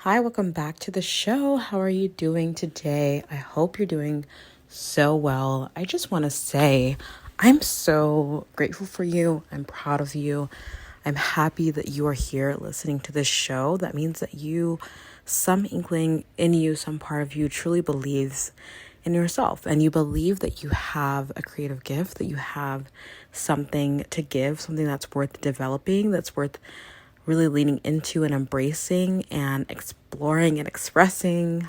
Hi, welcome back to the show. How are you doing today? I hope you're doing so well. I just want to say I'm so grateful for you. I'm proud of you. I'm happy that you are here listening to this show. That means that some inkling in you, some part of you truly believes in yourself, and you believe that you have a creative gift, that you have something to give, something that's worth developing, that's worth really leaning into and embracing and exploring and expressing.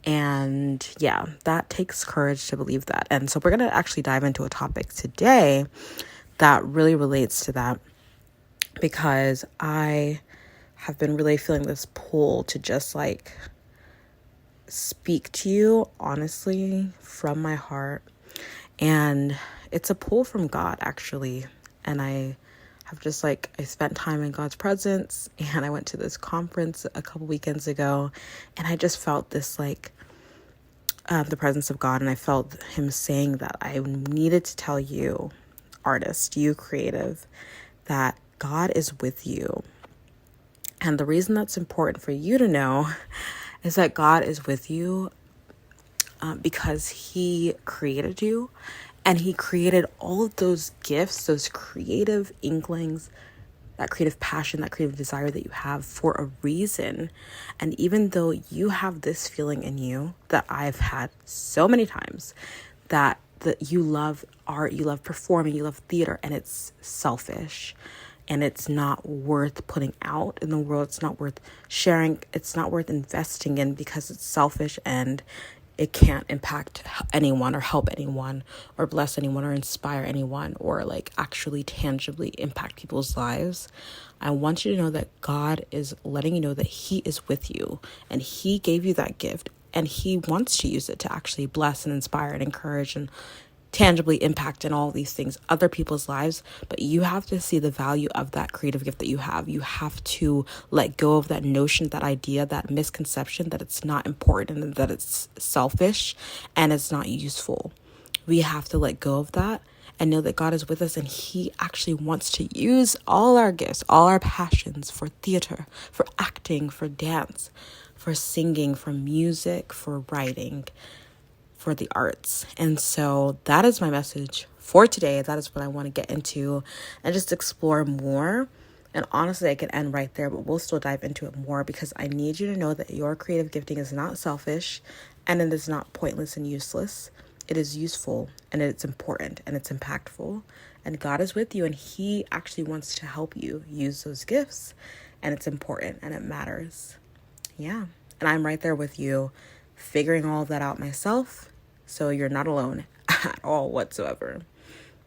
And yeah, that takes courage to believe that. And so we're going to actually dive into a topic today that really relates to that, because I have been really feeling this pull to just speak to you honestly from my heart. And it's a pull from God, actually. And I spent time in God's presence, and I went to this conference a couple weekends ago, and I just felt this the presence of God, and I felt him saying that I needed to tell you, artist, you creative, that God is with you. And the reason that's important for you to know is that God is with you because he created you, and he created all of those gifts, those creative inklings, that creative passion, that creative desire that you have for a reason. And even though you have this feeling in you that I've had so many times, that you love art, you love performing, you love theater, and it's selfish and it's not worth putting out in the world, it's not worth sharing, it's not worth investing in because it's selfish and it can't impact anyone or help anyone or bless anyone or inspire anyone or actually tangibly impact people's lives. I want you to know that God is letting you know that he is with you, and he gave you that gift, and he wants to use it to actually bless and inspire and encourage and tangibly impact in all these things other people's lives. But you have to see the value of that creative gift that you have. You have to let go of that notion, that idea, that misconception that it's not important and that it's selfish and it's not useful. We have to let go of that and know that God is with us, and he actually wants to use all our gifts, all our passions, for theater, for acting, for dance, for singing, for music, for writing, for the arts. And so that is my message for today. That is what I want to get into and just explore more. And honestly, I can end right there, but we'll still dive into it more, because I need you to know that your creative gifting is not selfish, and it is not pointless and useless. It is useful, and it's important, and it's impactful. And God is with you, and he actually wants to help you use those gifts. And it's important, and it matters. Yeah. And I'm right there with you, figuring all of that out myself. So you're not alone at all whatsoever.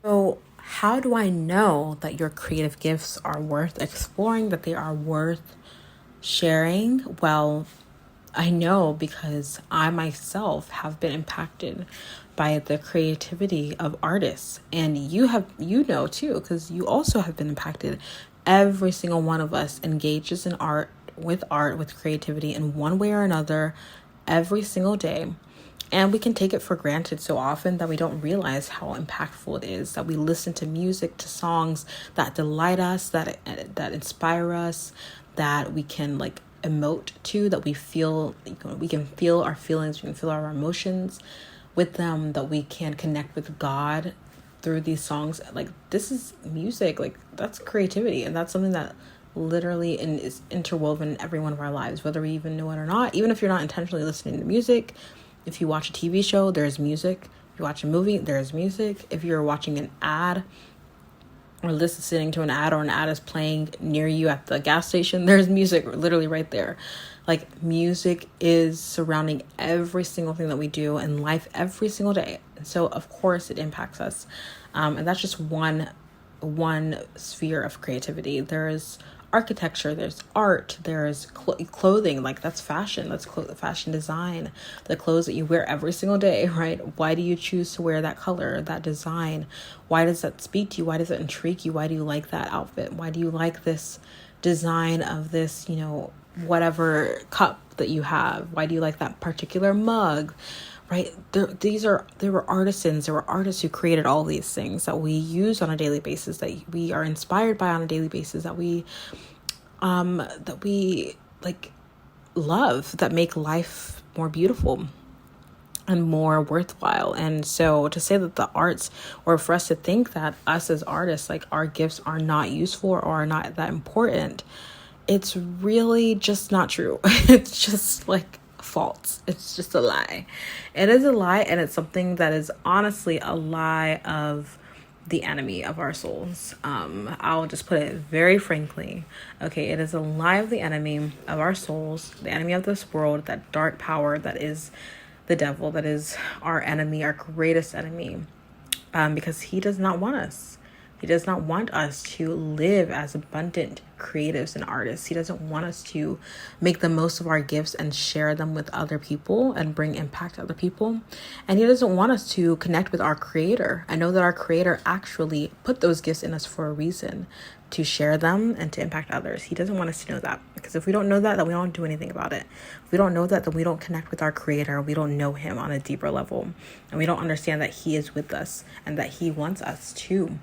So how do I know that your creative gifts are worth exploring, that they are worth sharing? Well, I know because I myself have been impacted by the creativity of artists. And you know too, because you also have been impacted. Every single one of us engages in art, with creativity in one way or another every single day. And we can take it for granted so often that we don't realize how impactful it is, that we listen to music, to songs that delight us, that inspire us, that we can emote to, that we can feel our feelings, we can feel our emotions with them, that we can connect with God through these songs. This is music, that's creativity, and that's something that literally is interwoven in every one of our lives, whether we even know it or not. Even if you're not intentionally listening to music, if you watch a TV show, there's music. If you watch a movie, there's music. If you're watching an ad or listening to an ad, or an ad is playing near you at the gas station, there's music literally right there. Music is surrounding every single thing that we do in life every single day. And so of course it impacts us. And that's just one sphere of creativity. There's architecture, there's art, there's clothing, that's fashion, that's fashion design, the clothes that you wear every single day, right? Why do you choose to wear that color, that design? Why does that speak to you? Why does it intrigue you? Why do you like that outfit? Why do you like this design of this, whatever cup that you have? Why do you like that particular mug? Right? There were artisans, there were artists who created all these things that we use on a daily basis, that we are inspired by on a daily basis, that we love, that make life more beautiful and more worthwhile. And so to say that the arts, or for us to think that us as artists, like our gifts are not useful or are not that important, it's really just not true. It's just like false. It's just a lie. It is a lie, and it's something that is honestly a lie of the enemy of our souls. I'll just put it very frankly. Okay, it is a lie of the enemy of our souls, the enemy of this world, that dark power that is the devil, that is our enemy, our greatest enemy, because he does not want us. He does not want us to live as abundant creatives and artists. He doesn't want us to make the most of our gifts and share them with other people and bring impact to other people. And he doesn't want us to connect with our creator. I know that our creator actually put those gifts in us for a reason, to share them and to impact others. He doesn't want us to know that, because if we don't know that, then we don't do anything about it. If we don't know that, then we don't connect with our creator. We don't know him on a deeper level, and we don't understand that he is with us and that he wants us to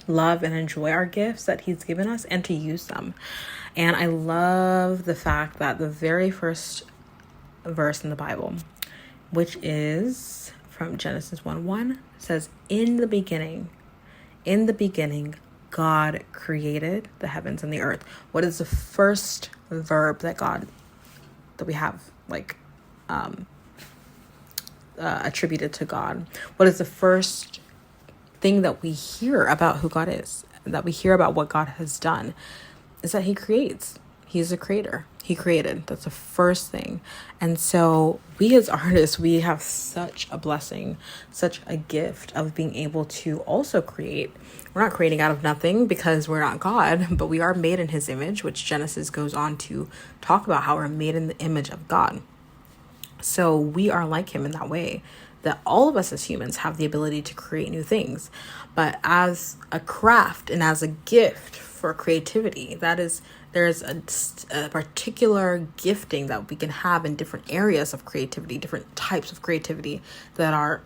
love and enjoy our gifts that he's given us and to use them. And I love the fact that the very first verse in the Bible, which is from Genesis 1:1, says, in the beginning, God created the heavens and the earth. What is the first verb that we have attributed to God? What is the first thing that we hear about who God is, that we hear about what God has done? Is that he creates. He's a creator. He created. That's the first thing. And so we as artists, we have such a blessing, such a gift of being able to also create. We're not creating out of nothing because we're not God, but we are made in his image, which Genesis goes on to talk about, how we're made in the image of God. So we are like him in that way, that all of us as humans have the ability to create new things. But as a craft and as a gift for creativity, there's a particular gifting that we can have in different areas of creativity, different types of creativity that are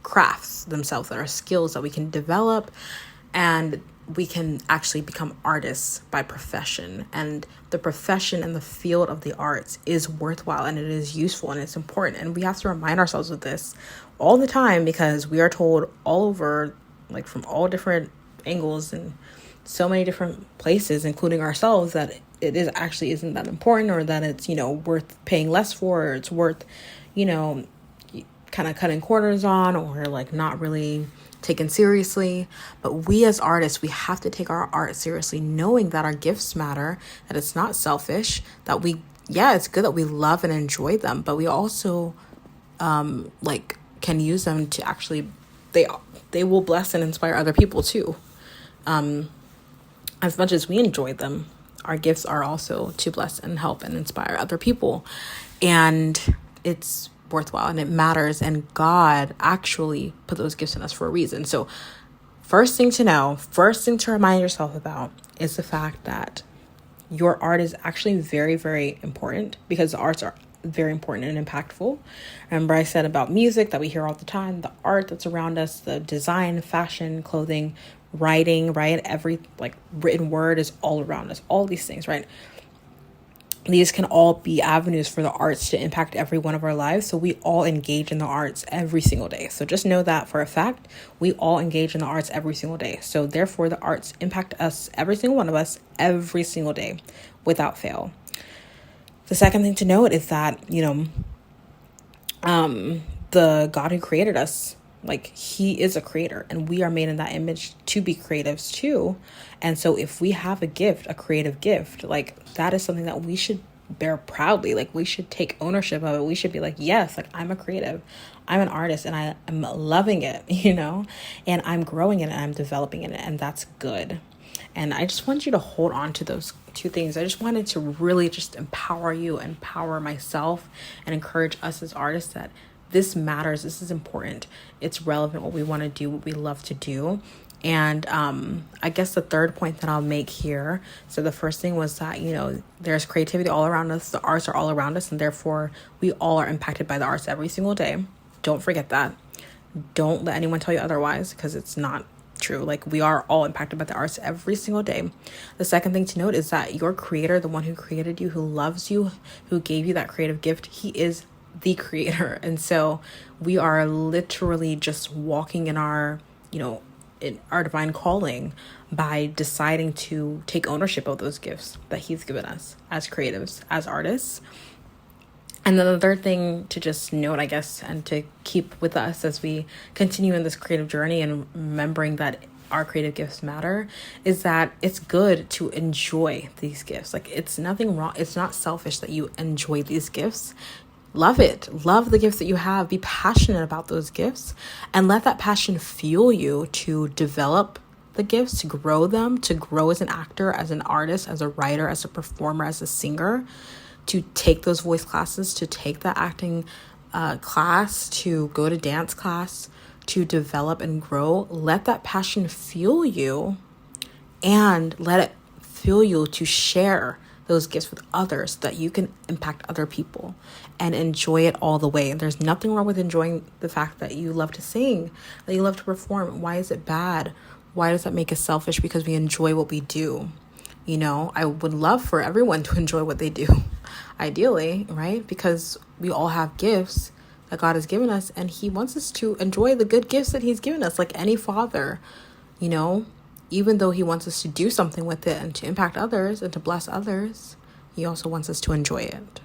crafts themselves, that are skills that we can develop, and we can actually become artists by profession. And the profession and the field of the arts is worthwhile, and it is useful, and it's important. And we have to remind ourselves of this all the time, because we are told all over, like from all different angles and so many different places, including ourselves, that it is actually isn't that important, or that it's, worth paying less for, or it's worth, kind of cutting corners on, or like not really taken seriously. But we as artists, we have to take our art seriously, knowing that our gifts matter, that it's not selfish, that it's good that we love and enjoy them, but we also can use them to actually, they will bless and inspire other people too. As much as we enjoy them, our gifts are also to bless and help and inspire other people. And it's worthwhile and it matters, and God actually put those gifts in us for a reason. So first thing to remind yourself about is the fact that your art is actually very, very important, because the arts are very important and impactful. Remember I said about music that we hear all the time, the art that's around us, the design, fashion, clothing, writing, right? Every written word is all around us, all these things, right? These can all be avenues for the arts to impact every one of our lives. So we all engage in the arts every single day. So just know that for a fact, we all engage in the arts every single day. So therefore, the arts impact us, every single one of us, every single day, without fail. The second thing to note is that, the God who created us, he is a creator, and we are made in that image to be creatives too. And so if we have a gift, a creative gift, that is something that we should bear proudly. We should take ownership of it. We should be yes, I'm a creative, I'm an artist, and I am loving it, and I'm growing in it, and I'm developing in it, and that's good. And I just want you to hold on to those two things. I just wanted to really just empower you, empower myself, and encourage us as artists that this matters. This is important. It's relevant, what we want to do, what we love to do. And I guess the third point that I'll make here. So the first thing was that, there's creativity all around us. The arts are all around us. And therefore, we all are impacted by the arts every single day. Don't forget that. Don't let anyone tell you otherwise, because it's not true. Like, we are all impacted by the arts every single day. The second thing to note is that your creator, the one who created you, who loves you, who gave you that creative gift, he is the creator. And so we are literally just walking in our, in our divine calling by deciding to take ownership of those gifts that he's given us as creatives, as artists. And then the third thing to just note, I guess, and to keep with us as we continue in this creative journey and remembering that our creative gifts matter, is that it's good to enjoy these gifts. Like, it's nothing wrong. It's not selfish that you enjoy these gifts. Love it. Love the gifts that you have. Be passionate about those gifts and let that passion fuel you to develop the gifts, to grow them, to grow as an actor, as an artist, as a writer, as a performer, as a singer, to take those voice classes, to take that acting class, to go to dance class, to develop and grow. Let that passion fuel you, and let it fuel you to share those gifts with others so that you can impact other people and enjoy it all the way. And there's nothing wrong with enjoying the fact that you love to sing, that you love to perform. Why is it bad? Why does that make us selfish? Because we enjoy what we do. I would love for everyone to enjoy what they do, ideally, right? Because we all have gifts that God has given us, and he wants us to enjoy the good gifts that he's given us, like any father, even though he wants us to do something with it and to impact others and to bless others, he also wants us to enjoy it.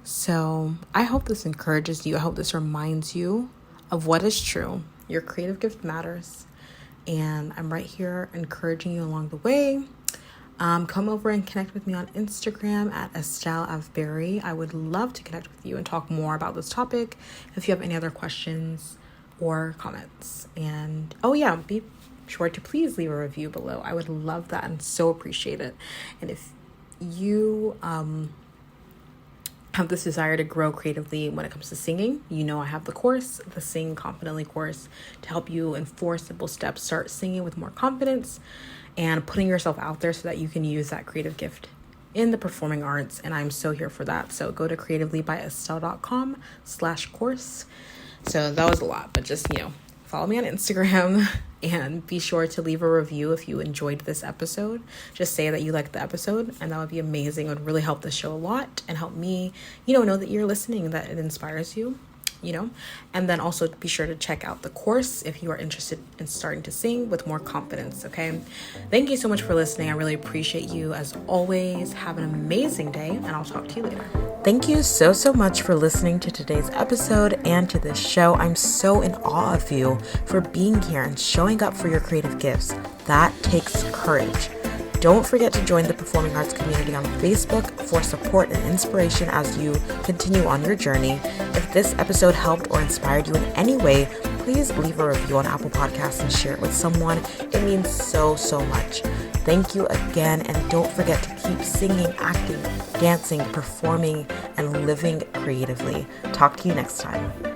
So I hope this encourages you. I hope this reminds you of what is true. Your creative gift matters. And I'm right here encouraging you along the way. Come over and connect with me on Instagram at Estelle Avberry. I would love to connect with you and talk more about this topic if you have any other questions or comments. And be sure to please leave a review below. I would love that and so appreciate it. And if you have this desire to grow creatively when it comes to singing, I have the course, the Sing Confidently course, to help you in 4 simple steps start singing with more confidence and putting yourself out there so that you can use that creative gift in the performing arts. And I'm so here for that. So go to creativelybyestelle.com/course. So that was a lot, but just, follow me on Instagram and be sure to leave a review if you enjoyed this episode. Just say that you liked the episode, and that would be amazing. It would really help the show a lot and help me, know that you're listening, that it inspires you. And then also be sure to check out the course if you are interested in starting to sing with more confidence. Okay. Thank you so much for listening. I really appreciate you as always. Have an amazing day, and I'll talk to you later. Thank you so much for listening to today's episode and to this show. I'm so in awe of you for being here and showing up for your creative gifts. That takes courage. Don't forget to join the Performing Arts community on Facebook for support and inspiration as you continue on your journey. If this episode helped or inspired you in any way, please leave a review on Apple Podcasts and share it with someone. It means so much. Thank you again, and don't forget to keep singing, acting, dancing, performing, and living creatively. Talk to you next time.